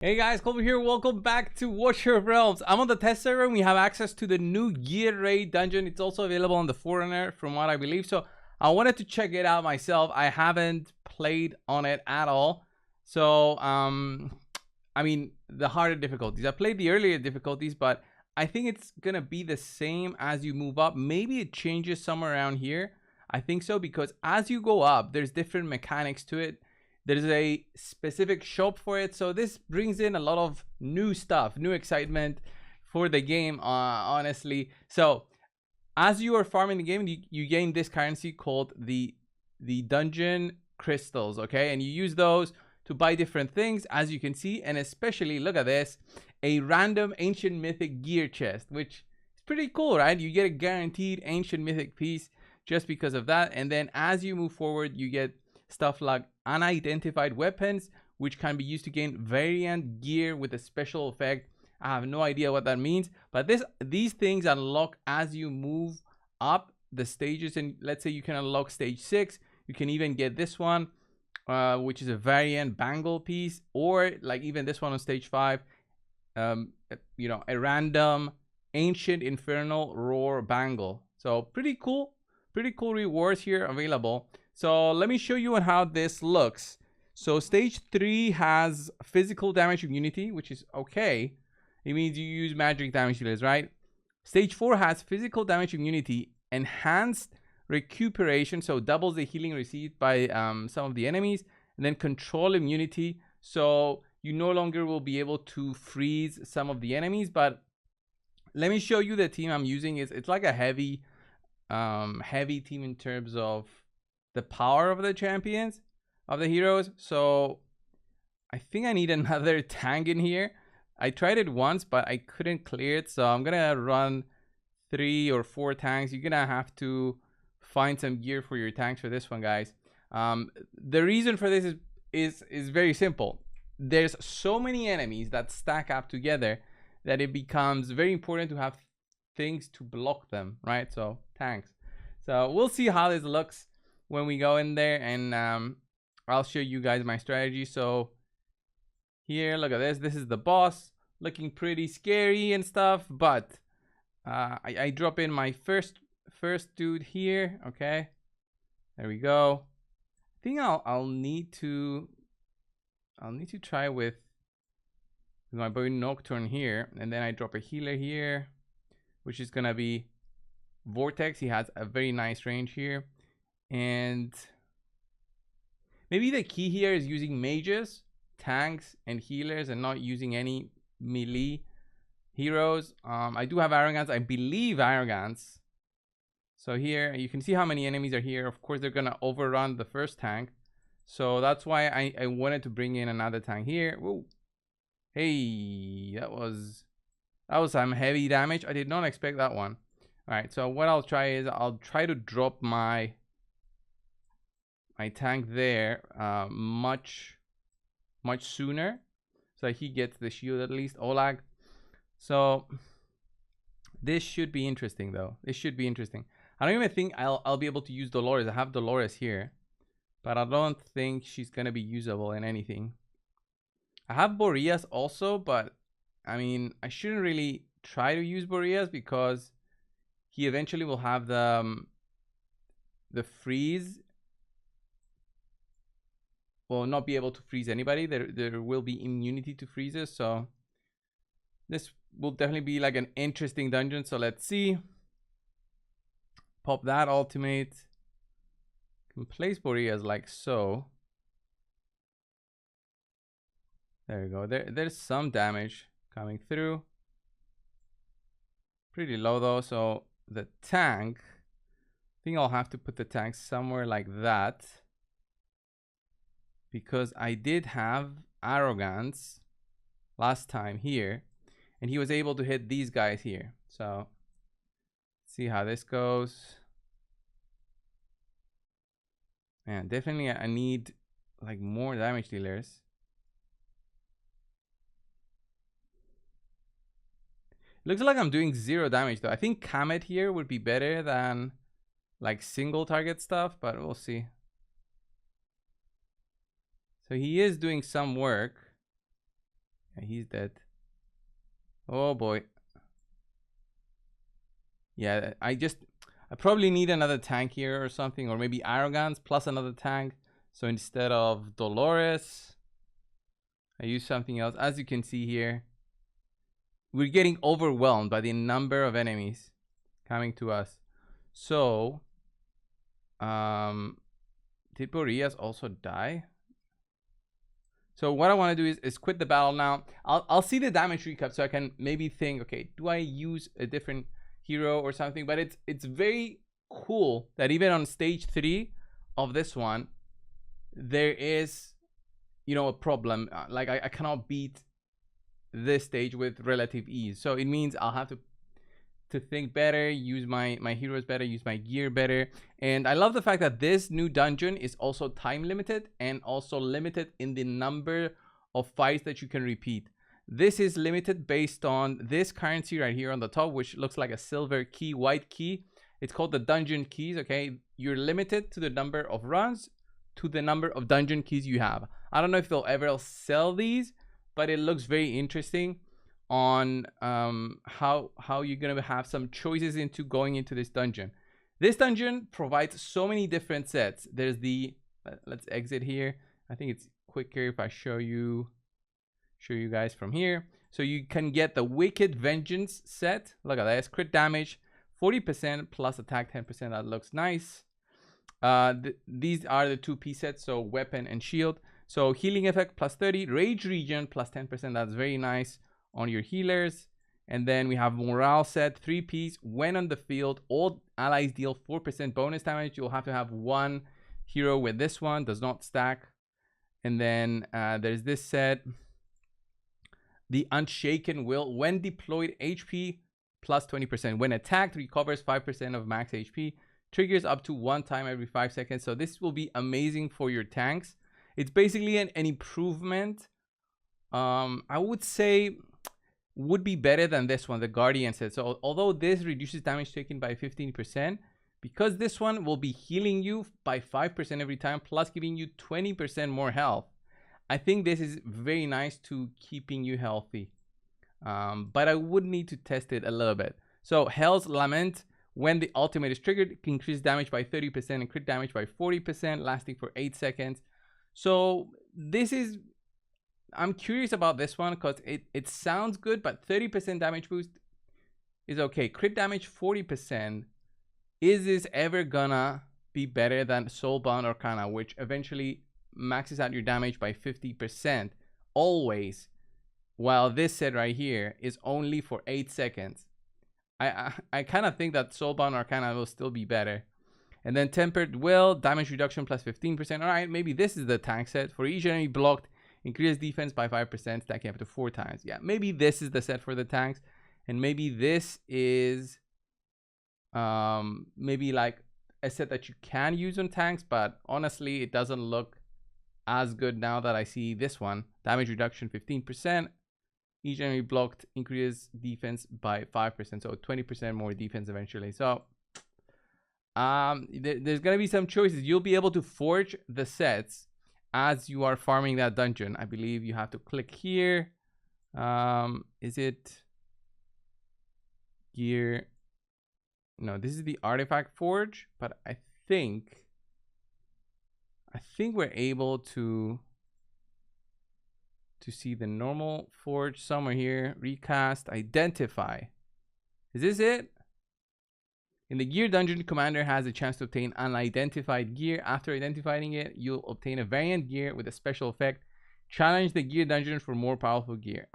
Hey guys, Colby here. Welcome back to Watcher of Realms. I'm on the test server and we have access to the new Gear Raid dungeon. It's also available on the Forerunner from what I believe. So I wanted to check it out myself. I haven't played on it at all. So, I mean, the harder difficulties. I played the earlier difficulties, but I think it's going to be the same as you move up. Maybe it changes somewhere around here. I think so because as you go up, there's different mechanics to it. There's a specific shop for it, so this brings in a lot of new stuff, new excitement for the game, honestly. So as you are farming the game, you gain this currency called the dungeon crystals, okay? And you use those to buy different things, as you can see, and especially, look at this, a random ancient mythic gear chest, which is pretty cool, right? You get a guaranteed ancient mythic piece just because of that. And then as you move forward, you get stuff like unidentified weapons, which can be used to gain variant gear with a special effect. I have no idea what that means, but these things unlock as you move up the stages. And let's say you can unlock stage 6, you can even get this one, which is a variant bangle piece, or like even this one on stage 5, you know, a random ancient infernal roar bangle. So pretty cool rewards here available. So let me show you how this looks. So stage 3 has physical damage immunity, which is okay. It means you use magic damage dealers, right? Stage 4 has physical damage immunity, enhanced recuperation, so doubles the healing received by some of the enemies, and then control immunity, so you no longer will be able to freeze some of the enemies. But let me show you the team I'm using. It's like a heavy team in terms of the power of the champions, of the heroes. So I think I need another tank in here. I tried it once, but I couldn't clear it. So I'm gonna run 3 or 4 tanks. You're gonna have to find some gear for your tanks for this one, guys. The reason for this is very simple. There's so many enemies that stack up together that it becomes very important to have things to block them, right? So tanks. So we'll see how this looks when we go in there, and I'll show you guys my strategy. So here, look at this is the boss, looking pretty scary and stuff, but I drop in my first dude here. Okay, there we go. I think I'll need to try with my boy Nocturne here, and then I drop a healer here, which is gonna be Vortex. He has a very nice range here. And maybe the key here is using mages, tanks, and healers, and not using any melee heroes. I do have arrogance. I believe arrogance. So here you can see how many enemies are here. Of course, they're gonna overrun the first tank. So that's why I wanted to bring in another tank here. Whoa. Hey, that was some heavy damage. I did not expect that one. All right, so what I'll try is I'll try to drop my tank there much sooner, so he gets the shield at least, Olag. So this should be interesting, though. This should be interesting. I don't even think I'll be able to use Dolores. I have Dolores here, but I don't think she's gonna be usable in anything. I have Boreas also, but I mean, I shouldn't really try to use Boreas because he eventually will have the freeze. Will not be able to freeze anybody. There will be immunity to freezes, so this will definitely be like an interesting dungeon. So let's see. Pop that ultimate. Can place Boreas like so. There we go. There's some damage coming through. Pretty low though. So the tank, I think I'll have to put the tank somewhere like that, because I did have arrogance last time here, and he was able to hit these guys here. So see how this goes. Man, definitely I need like more damage dealers. Looks like I'm doing 0 damage though. I think Kamet here would be better than like single target stuff, but we'll see. So he is doing some work. Okay, he's dead. Oh boy. Yeah, I probably need another tank here or something, or maybe Arrogance plus another tank. So instead of Dolores, I use something else. As you can see here, we're getting overwhelmed by the number of enemies coming to us. So, did Boreas also die? So what I want to do is quit the battle now. I'll see the damage recap so I can maybe think, okay, do I use a different hero or something? But it's very cool that even on stage 3 of this one, there is, you know, a problem. Like I cannot beat this stage with relative ease. So it means I'll have to think better, use my heroes better, use my gear better. And I love the fact that this new dungeon is also time limited and also limited in the number of fights that you can repeat. This is limited based on this currency right here on the top, which looks like a silver key, white key. It's called the dungeon keys. Okay, you're limited to the number of runs, to the number of dungeon keys you have. I don't know if they'll ever sell these, but it looks very interesting on how you're gonna have some choices into going into this dungeon. This dungeon provides so many different sets. There's the let's exit here. I think it's quicker if I show you guys from here. So you can get the Wicked Vengeance set. Look at this, crit damage 40% plus attack 10%. That looks nice. These are the 2P sets, so weapon and shield. So healing effect plus 30, rage regen plus 10%. That's very nice on your healers. And then we have morale set, 3 piece. When on the field, all allies deal 4% bonus damage. You'll have to have one hero with this one, does not stack. And then there's this set, the Unshaken Will. When deployed, HP plus 20%. When attacked, recovers 5% of max HP. Triggers up to 1 time every 5 seconds. So this will be amazing for your tanks. It's basically an improvement. I would say would be better than this one, the Guardian set. So although this reduces damage taken by 15%, because this one will be healing you by 5% every time, plus giving you 20% more health, I think this is very nice to keeping you healthy. But I would need to test it a little bit. So Hell's Lament, when the ultimate is triggered, it can increase damage by 30% and crit damage by 40%, lasting for 8 seconds. So this is, I'm curious about this one because it sounds good, but 30% damage boost is okay. Crit damage 40%. Is this ever gonna be better than Soulbound Arcana, which eventually maxes out your damage by 50% always, while this set right here is only for 8 seconds? I kind of think that Soulbound Arcana will still be better. And then Tempered Will, damage reduction plus 15%. All right, maybe this is the tank set. For each enemy blocked, increase defense by 5%, stacking up to 4 times. Yeah, maybe this is the set for the tanks. And maybe this is maybe like a set that you can use on tanks, but honestly, it doesn't look as good now that I see this one. Damage reduction 15%. Each enemy blocked, increases defense by 5%, so 20% more defense eventually. So there's gonna be some choices. You'll be able to forge the sets as you are farming that dungeon. I believe you have to click here. Is it gear? No, this is the artifact forge, but I think we're able to see the normal forge somewhere here. Recast, identify. Is this it? In the gear dungeon, commander has a chance to obtain unidentified gear. After identifying it, you'll obtain a variant gear with a special effect. Challenge the gear dungeon for more powerful gear.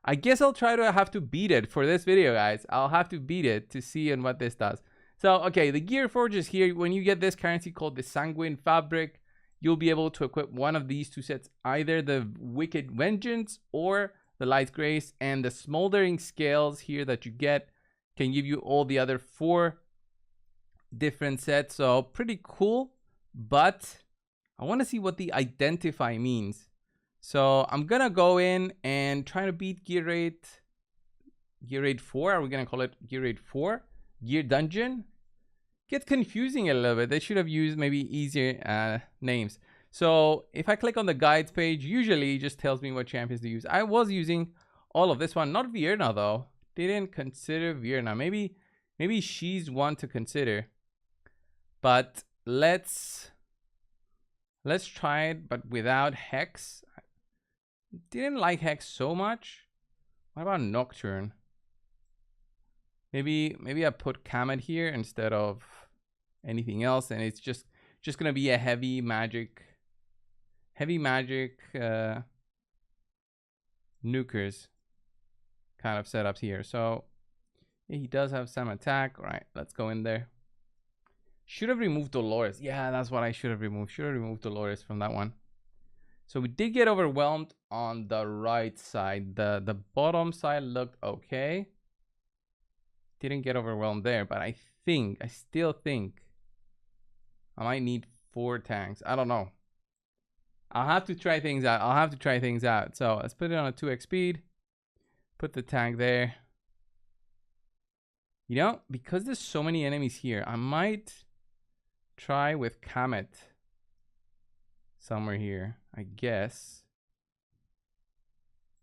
I guess I'll try to have to beat it for this video, guys. I'll have to beat it to see what this does. So, okay, the gear forge is here. When you get this currency called the Sanguine Fabric, you'll be able to equip one of these 2 sets, either the Wicked Vengeance or the Light Grace. And the Smoldering Scales here that you get can give you all the other 4 different sets. So pretty cool, but I want to see what the identify means. So I'm gonna go in and try to beat gear rate 4. Are we gonna call it gear rate 4? Gear dungeon gets confusing a little bit. They should have used maybe easier names. So if I click on the guides page, usually it just tells me what champions to use. I was using all of this one, not Vierna though. Didn't consider Vierna. Maybe she's one to consider. But let's try it, but without Hex. Didn't like Hex so much. What about Nocturne? Maybe I put Kamet here instead of anything else, and it's just gonna be a heavy magic nukers kind of setups here. So yeah, he does have some attack. All right, let's go in there. Should have removed Dolores. Yeah, that's what I should have removed. Should have removed Dolores from that one. So we did get overwhelmed on the right side. The bottom side looked okay. Didn't get overwhelmed there, but I still think I might need 4 tanks. I don't know. I'll have to try things out. So let's put it on a 2x speed. Put the tank there. You know, because there's so many enemies here, I might try with Kamet somewhere here, I guess.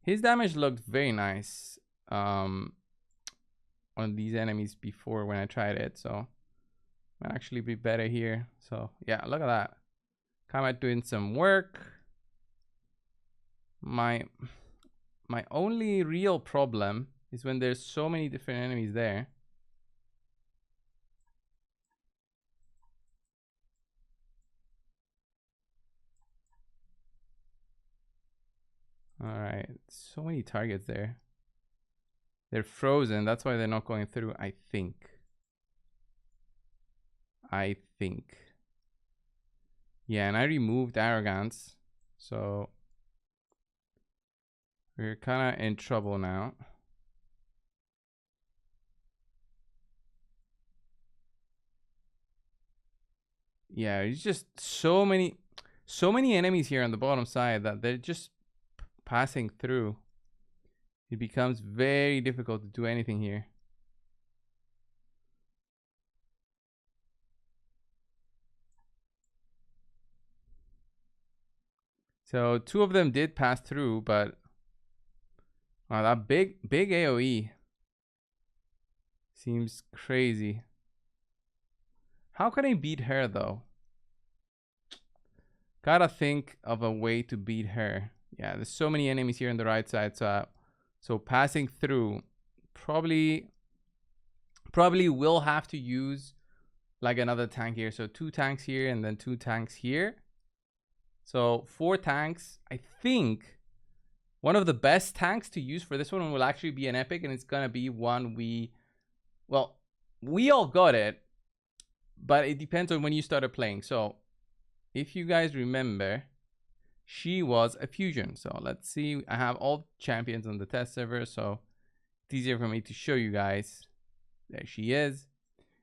His damage looked very nice on these enemies before when I tried it, so might actually be better here. So yeah, look at that. Kamet doing some work. My only real problem is when there's so many different enemies there. All right, so many targets there. They're frozen. That's why they're not going through, I think. Yeah, and I removed Arrogance. So we're kind of in trouble now. Yeah, it's just so many enemies here on the bottom side that they're just passing through. It becomes very difficult to do anything here. So 2 of them did pass through, but wow, that big AoE seems crazy. How can I beat her though? Gotta think of a way to beat her. Yeah, there's so many enemies here on the right side, so passing through probably will have to use like another tank here. So 2 tanks here and then 2 tanks here. So 4 tanks. I think one of the best tanks to use for this one will actually be an epic, and it's gonna be one we all got it, but it depends on when you started playing. So if you guys remember, she was a fusion. So let's see. I have all champions on the test server, so it's easier for me to show you guys. There she is.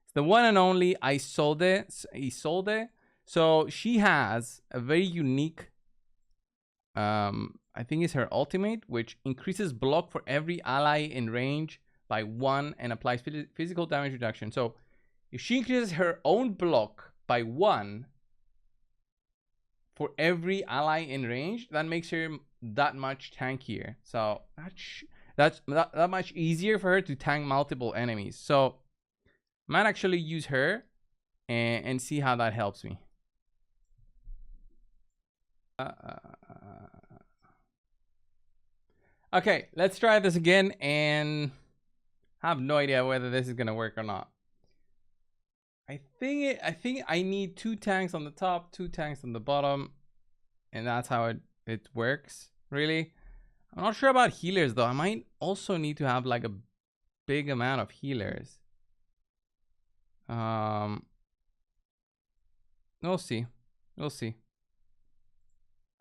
It's the one and only Isolde. So she has a very unique, I think it's her ultimate, which increases block for every ally in range by 1 and applies physical damage reduction. So if she increases her own block by 1 for every ally in range, that makes her that much tankier. So that's that much easier for her to tank multiple enemies. So I might actually use her and see how that helps me. Okay, let's try this again, and I have no idea whether this is gonna work or not. I think I need 2 tanks on the top, 2 tanks on the bottom, and that's how it works, really. I'm not sure about healers though. I might also need to have like a big amount of healers. We'll see.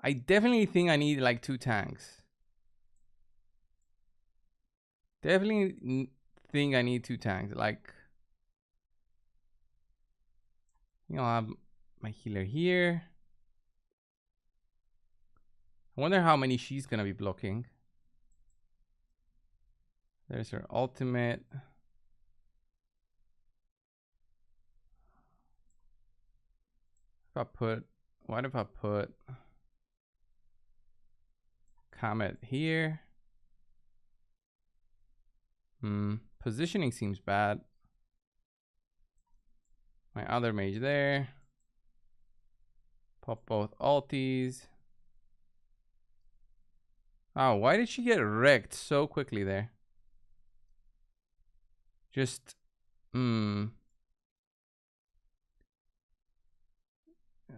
I definitely think I need like 2 tanks. Definitely think I need 2 tanks. Like, you know, I have my healer here. I wonder how many she's gonna be blocking. There's her ultimate. If I put what if I put Comet here? Positioning seems bad. My other mage there. Pop both alties. Oh, why did she get wrecked so quickly there? Just,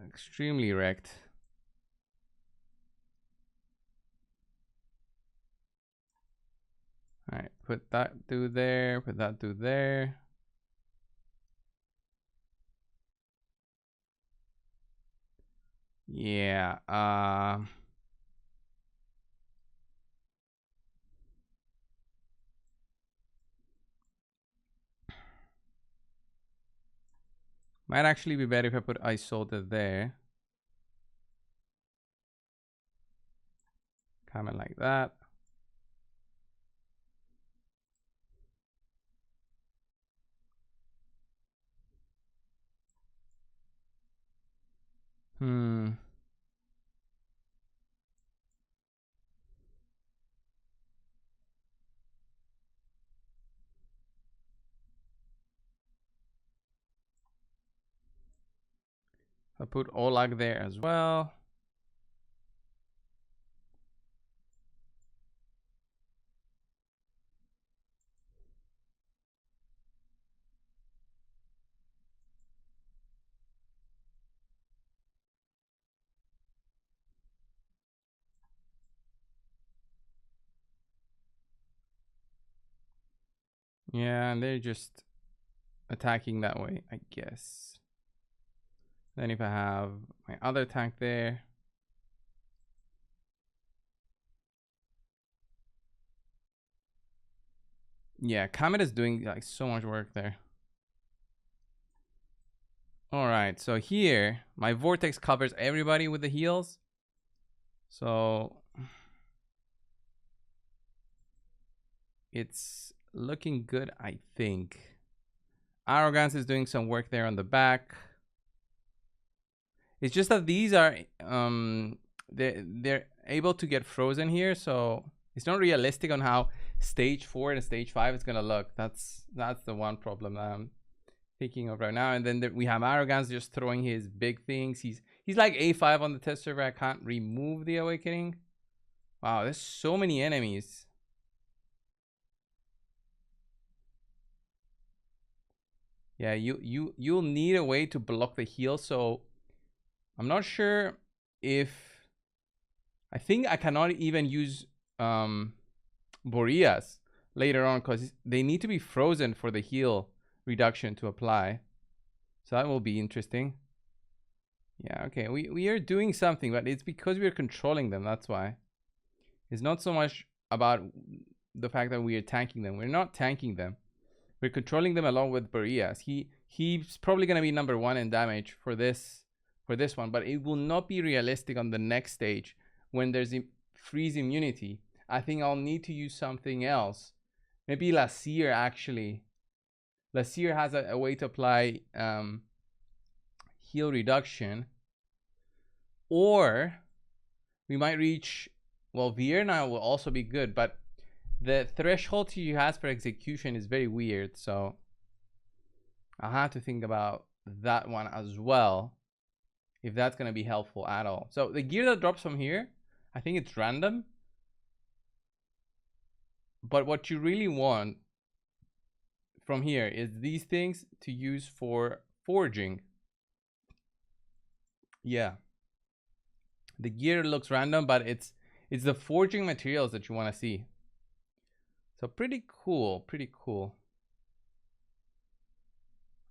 extremely wrecked. All right, put that dude there, put that dude there. Yeah, might actually be better if I put Isolde there. Comment like that. I put Olag there as well. Yeah, and they're just attacking that way, I guess. Then if I have my other tank there. Yeah, Comet is doing like so much work there. All right, so here my vortex covers everybody with the heals. So it's looking good, I think. Arrogance is doing some work there on the back. It's just that these are they're able to get frozen here, so it's not realistic on how stage 4 and stage 5 is gonna look. That's the one problem I'm thinking of right now. And then we have Arrogance just throwing his big things. He's like A5 on the test server. I can't remove the Awakening. Wow, there's so many enemies. Yeah, you'll need a way to block the heal. So I'm not sure if I think I cannot even use Boreas later on because they need to be frozen for the heal reduction to apply. So that will be interesting. Yeah, okay. We are doing something, but it's because we are controlling them. That's why. It's not so much about the fact that we are tanking them. We're not tanking them. We're controlling them along with Boreas. He's probably gonna be number 1 in damage for this one, but it will not be realistic on the next stage when there's freeze immunity. I think I'll need to use something else. Maybe Lasir actually. Lasir has a way to apply heal reduction. Or we might reach, well, Vierna will also be good, but the threshold he has for execution is very weird, so I'll have to think about that one as well, if that's going to be helpful at all. So the gear that drops from here, I think it's random, but what you really want from here is these things to use for forging. Yeah, the gear looks random, but it's the forging materials that you want to see. So pretty cool, pretty cool.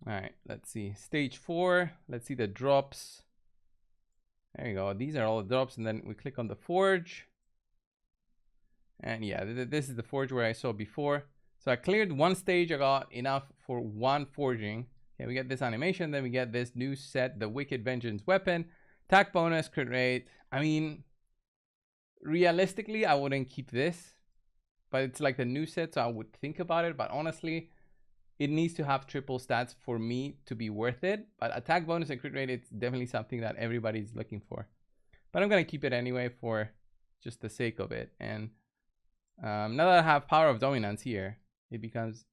All right, let's see. Stage 4, let's see the drops. There you go. These are all the drops, and then we click on the forge. And yeah, this is the forge where I saw before. So I cleared one stage. I got enough for 1 forging. Okay, we get this animation. Then we get this new set, the Wicked Vengeance weapon. Attack bonus, crit rate. I mean, realistically, I wouldn't keep this. But it's like the new set, so I would think about it. But honestly, it needs to have triple stats for me to be worth it. But attack bonus and crit rate, it's definitely something that everybody's looking for. But I'm going to keep it anyway for just the sake of it. And now that I have power of dominance here, it becomes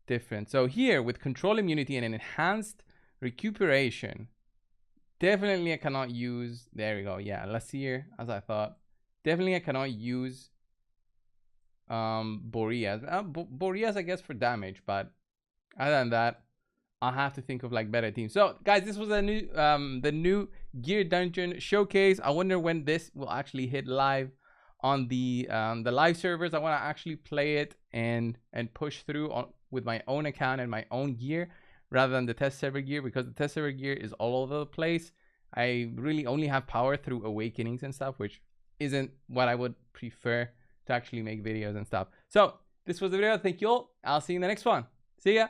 different. So here with control immunity and enhanced recuperation, definitely I cannot use, there we go. Yeah, let's see here, as I thought. Definitely I cannot use Boreas. Boreas, I guess, for damage, but other than that, I'll have to think of like better teams. So guys, this was a new the new gear dungeon showcase. I wonder when this will actually hit live on the live servers. I want to actually play it and push through with my own account and my own gear rather than the test server gear, because the test server gear is all over the place. I really only have power through awakenings and stuff, which isn't what I would prefer to actually make videos and stuff. So this was the video. Thank you all. I'll see you in the next one. See ya.